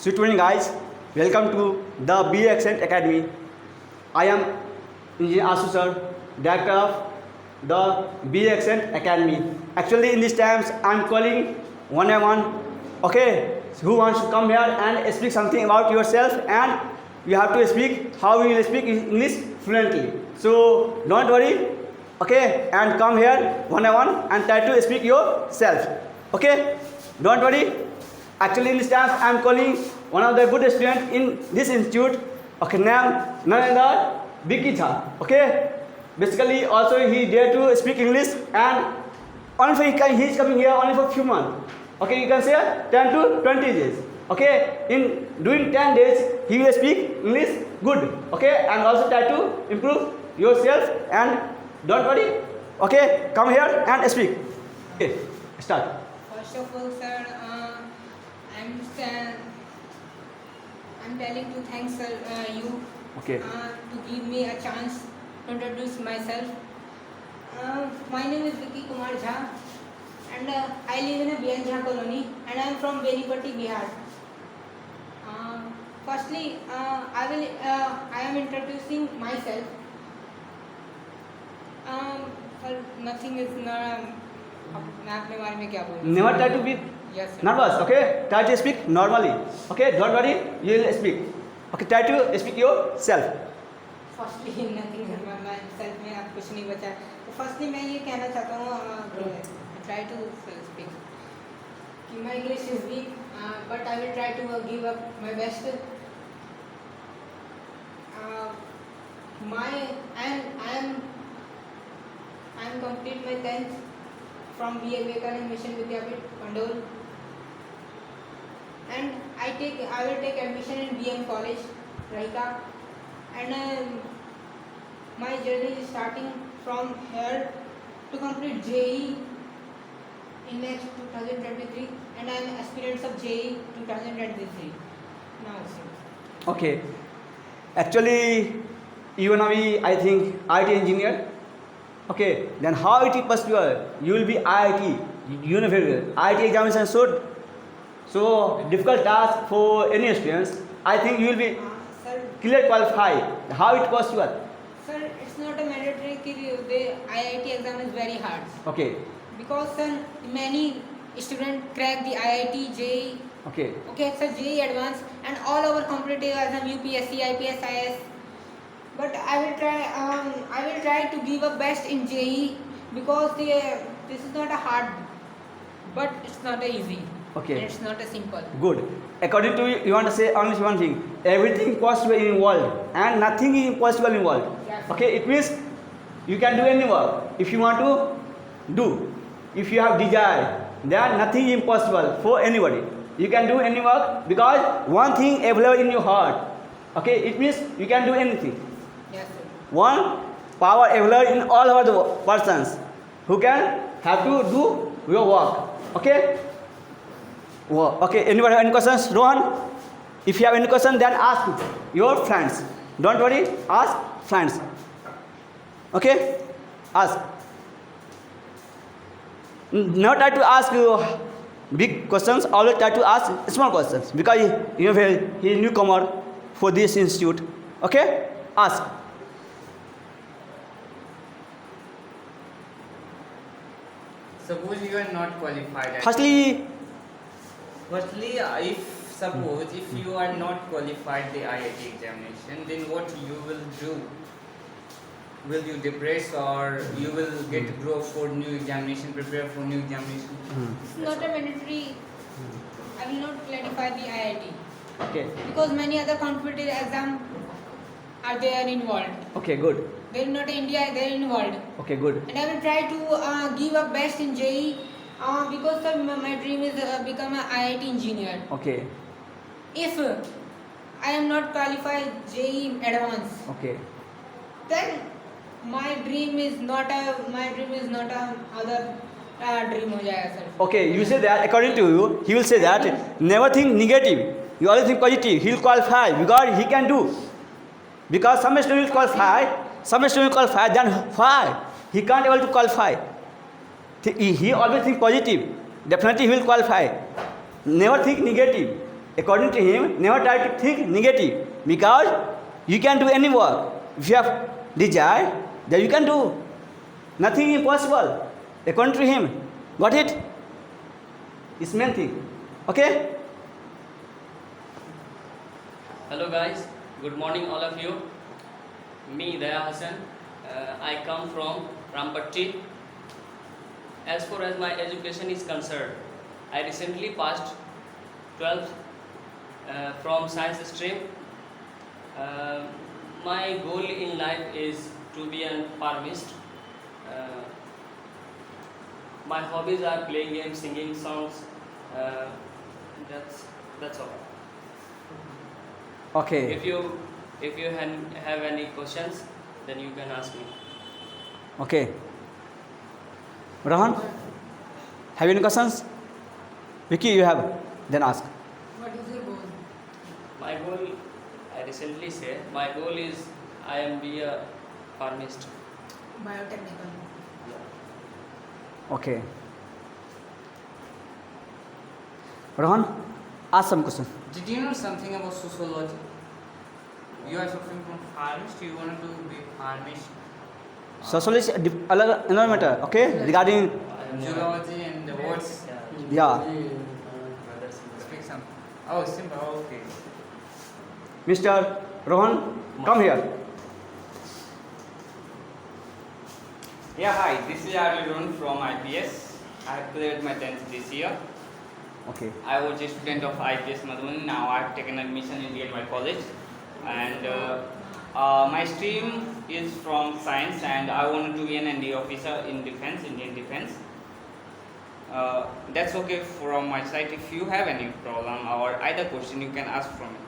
Good morning, guys. Welcome to the BA Accent Academy. I am Engineer Asu sir, director of the BA Accent Academy. Actually, in these times, I'm calling one by one. Okay, who wants to come here and speak something about yourself, and you have to speak how you will speak English fluently. So don't worry. Okay, and come here one by one and try to speak yourself. Okay, don't worry. Actually, in this time, I am calling one of the good students in this institute. Okay, name none other Bikita. Okay, basically also he dare to speak English, and only for he is coming here only for few months. Okay, you can say 10 to 20 days. Okay, in during 10 days he will speak English good. Okay, and also try to improve yourself, and don't worry. Okay, come here and speak. Okay, start. First of all, sir, I'm telling to thanks sir, you Okay. to give me a chance to introduce myself. My name is Vicky Kumar Jha, and I live in a BN Jha colony, and I am from Benipatti, Bihar. Firstly, I am introducing myself. Nothing is not. मैं अपने बारे में क्या बोलूं? Never try to be Yes, sir. nervous. Okay, try to speak normally. Okay, don't worry, you will speak. Okay, try to speak yourself. Firstly nothing self में अब कुछ नहीं बचा. तो फर्स्टली मैं ये कहना चाहता हूँ, ट्राई टू स्पीक कि my English is weak, but I will try to give up my best. My I am complete my 10th from BA Vivekanand Mission Vidyapit, Pandol, and I will take admission in BM College, Rahika, and my journey is starting from here to complete JEE in next 2023, and I am aspirant of JEE 2023 now. Okay, actually, you wanna be, I think, IT engineer. Okay, then how it is possible? You will be IIT. You know very well. IIT examination so difficult task for any students. I think you will be Sir, clear qualified. How it possible? sir, it's not a mandatory कि the IIT exam is very hard, Okay, because sir, many students crack the IIT, JEE. okay, Okay, sir, JEE advanced and all over competitive exam, UPSC, IPS, IS. But I will try to give a best in JEE, because this is not a hard, but it's not a easy. Okay. And it's not a simple. good. According to you, you want to say only one thing. Everything possible in world, and nothing is impossible in world. Yes. Okay, it means you can do any work if you want to do. If you have desire, then nothing is impossible for anybody. You can do any work because one thing available in your heart. Okay, it means you can do anything. Yes, sir. One power available in all over the persons who can have to do your work. Okay. Okay, anybody have any questions? Rohan, if you have any question, then ask your friends. Don't worry, ask friends. Okay, ask. Not try to ask big questions, always try to ask small questions, because he is newcomer for this institute. Okay, ask. Suppose you are not qualified. Firstly, If suppose if you are not qualified the IIT examination, then what you will do? Will you depress, or you will get grow for new examination, prepare for new examination? It's not a mandatory. I will not clarify the IIT, okay, because many other competitive exam are there involved. okay, good. They're not India, they're involved. Okay, good. And I will try to give up best in JEE, because sir, my dream is become an IIT engineer. Okay, If I am not qualified JEE advanced, okay, then my dream is not a other dream हो जाएगा sir. okay. You say that according to you, he will say that never think negative. You always think positive. He will qualify because he can do. Because some student will qualify, then why he can't able to qualify? He always think positive. Definitely he will qualify. Never think negative. according to him, never try to think negative, because you can do any work. If you have desire, then you can do. Nothing impossible, according to him. Got it? It's main thing. Okay? Hello guys, good morning all of you. Me Daya Hassan, I come from Rampatti. As far as my education is concerned, I recently passed 12th from science stream. My goal in life is to be a pharmacist. My hobbies are playing games, singing songs. That's all. Okay. If you have any questions, then you can ask me. Okay. Rohan, have you any questions? Vicky, you have? Then ask. What is your goal? My goal, I recently said, my goal is I am be a pharmacist. Biotechnical. Okay. Rohan, ask some questions. Did you know something about sociology? You are suffering from pharmacist, you want to be pharmacist. Sociology, another matter. Okay, regarding Zoology and the words. yeah, Speak some. Oh, simple. Okay. Mr. Rohan, come here. Yeah, hi. This is Arun from IPS. I have cleared my 10th this year. Okay. I was a student of IPS Madhubani. Now I have taken admission in DLY college, and my stream is from science, and I wanted to be an ND officer in defense, Indian defense. That's okay from my side. If you have any problem or either question, you can ask from me.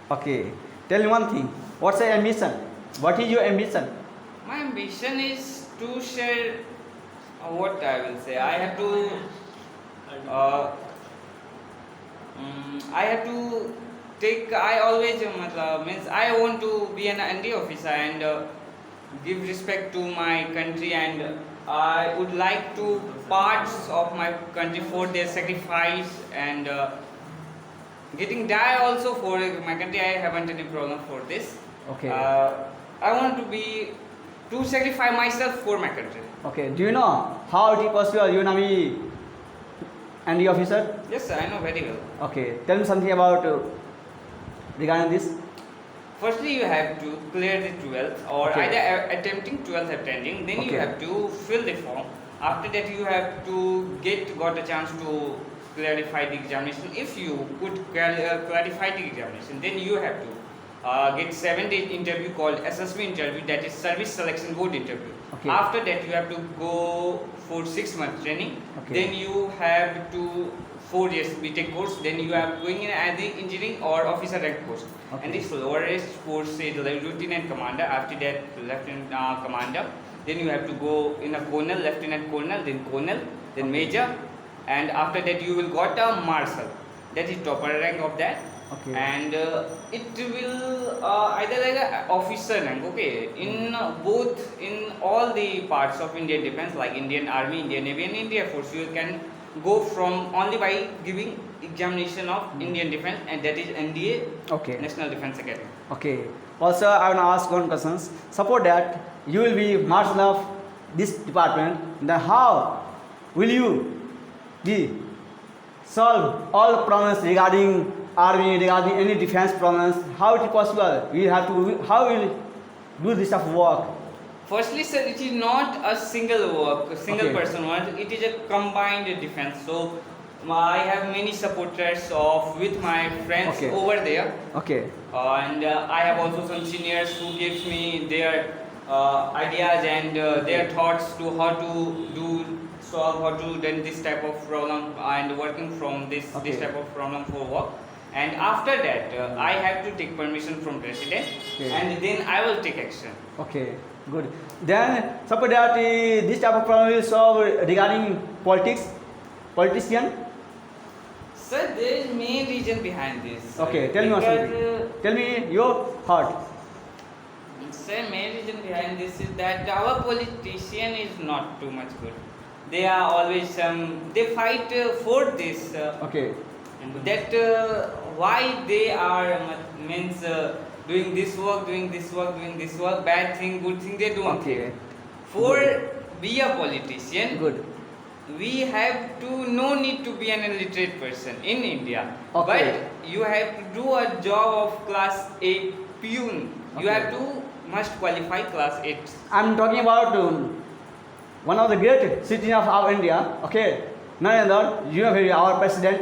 Okay. Tell me one thing. What's your ambition? What is your ambition? My ambition is to share what I will say. I have to. I have to take. I always means I want to be an ND officer and give respect to my country, and I would like to parts of my country for their sacrifice and getting die also for my country. I haven't any problem for this. Okay. I want to sacrifice myself for my country. Okay. Do you know how it is possible you want to be ND officer? Yes, sir, I know very well. Okay. Tell me something about regarding this. Firstly, you have to clear the 12th or Okay. either attempting 12th attending. Then you Okay. have to fill the form. After that, you have to got a chance to clarify the examination. If you could clarify the examination, then you have to get 7-day interview called SSB interview, that is Service Selection Board interview. Okay. After that, you have to go for 6 months training. Okay. Then you have to 4 years BTech course. Then you are going in as the engineering or officer rank course. Okay. And this lowest course is the lieutenant commander. After that, lieutenant commander. Then you have to go in a colonel, lieutenant colonel, then major, and after that you will got a marshal. That is topper rank of that. Okay. And it will either like a officer rank. Okay, in both in all the parts of Indian defense like Indian Army, Indian Navy, and Indian Force, you can go from only by giving examination of Indian defense, and that is NDA, Okay. National Defense Academy. Okay. Also, I want to ask one question. Suppose that you will be marshal of this department, then how will you solve all problems regarding army, regarding any defense problems? How it is possible? We have to. How will do this of work? Firstly, sir, it is not a single work, a single Okay. person work. It is a combined defense. So I have many supporters of with my friends Okay. over there, Okay. and I have also some seniors who gives me their ideas and their thoughts to how to solve, how to do this type of problem and working from this Okay. type of problem for work. And after that, I have to take permission from president, Okay. and then I will take action. Okay. Good. Then suppose that this type of problem will solve regarding politician. Sir, there is main reason behind this. Okay. Tell me one Because, something. Tell me your heart. Sir, main reason behind this is that our politician is not too much good. They are always they fight for this. Okay. That why they are means doing this work, bad thing, good thing they don't Okay. think. For be a politician, Good. we have to no need to be an illiterate person in India, Okay. but you have to do a job of class 8 peon. You Okay. have to must qualify class 8. I'm talking about one of the great citizens of our India. Okay, none other. You are our president.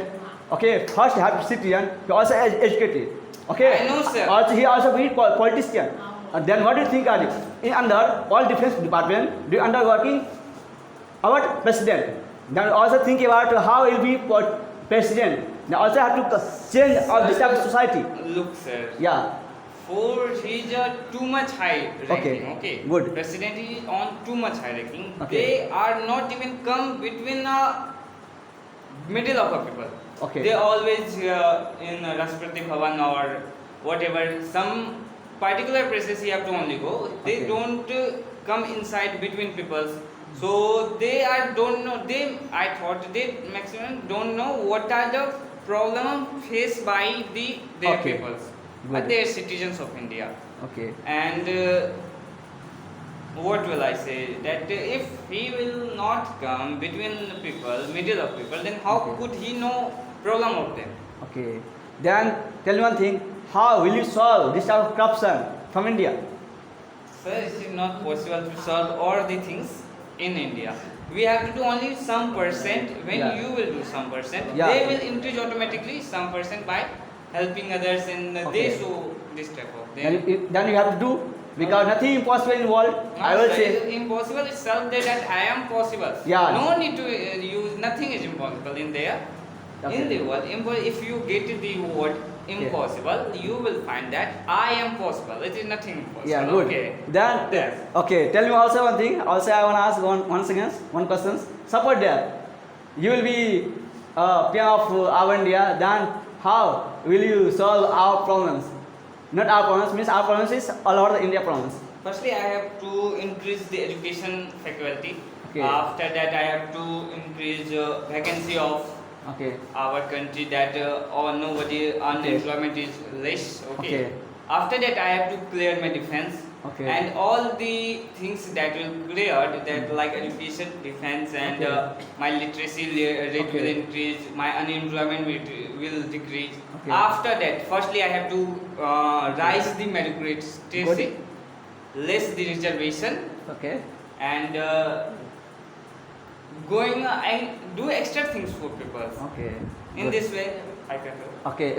Okay, first have citizen. He also educated. Okay. I know, sir. Also, he also be politician. And then what do you think are you? In under all defense department, do you under working our president? Then also think about how he will be president. They also have to change all this type of society. Look, sir. Yeah. For he's too much high ranking. Okay. Good. President is on too much high ranking. Okay. They are not even come between middle of a people. Okay. They always in Rashtrapati Bhavan or whatever some particular places you have to only go. They Okay. don't come inside between peoples. So they are don't know. I thought they maximum don't know what are the problem faced by their Okay. peoples, Good. their citizens of India. Okay. And what will I say? That if he will not come between the people, middle of people, then how Okay. could he know problem of them? Okay. Then tell me one thing. How will you solve this type of corruption from India? Sir, it is not possible to solve all the things in India. We have to do only some percent. When Yeah. you will do some percent, Yeah. they will increase automatically some percent by helping others, and Okay. they show this type of them. Then you have to do because nothing impossible in the world. I will Sir, say. it is impossible is self that I am possible. Yeah. No need to use, nothing is impossible in there. Okay. In the world, if you get the word impossible, you will find that I am possible. It is nothing impossible. Yeah, good. Okay. Then Yes. okay, tell me also one thing. Also, I want to ask one question. Suppose that you will be PM of our India. Then how will you solve our problems? Not our problems, means our problems is all over the India problems. Firstly, I have to increase the education faculty. Okay. After that, I have to increase vacancy of Okay. our country, that nobody unemployment is less. Okay. Okay. After that, I have to clear my defense. Okay. And all the things that will clear, that like education, defense, and Okay. my literacy rate Okay. will increase, my unemployment rate will decrease. Okay. After that, firstly I have to rise the meritocracy, less the reservation, Okay. and going and do extra things for people. Okay. In Good. this way, I can do. Okay.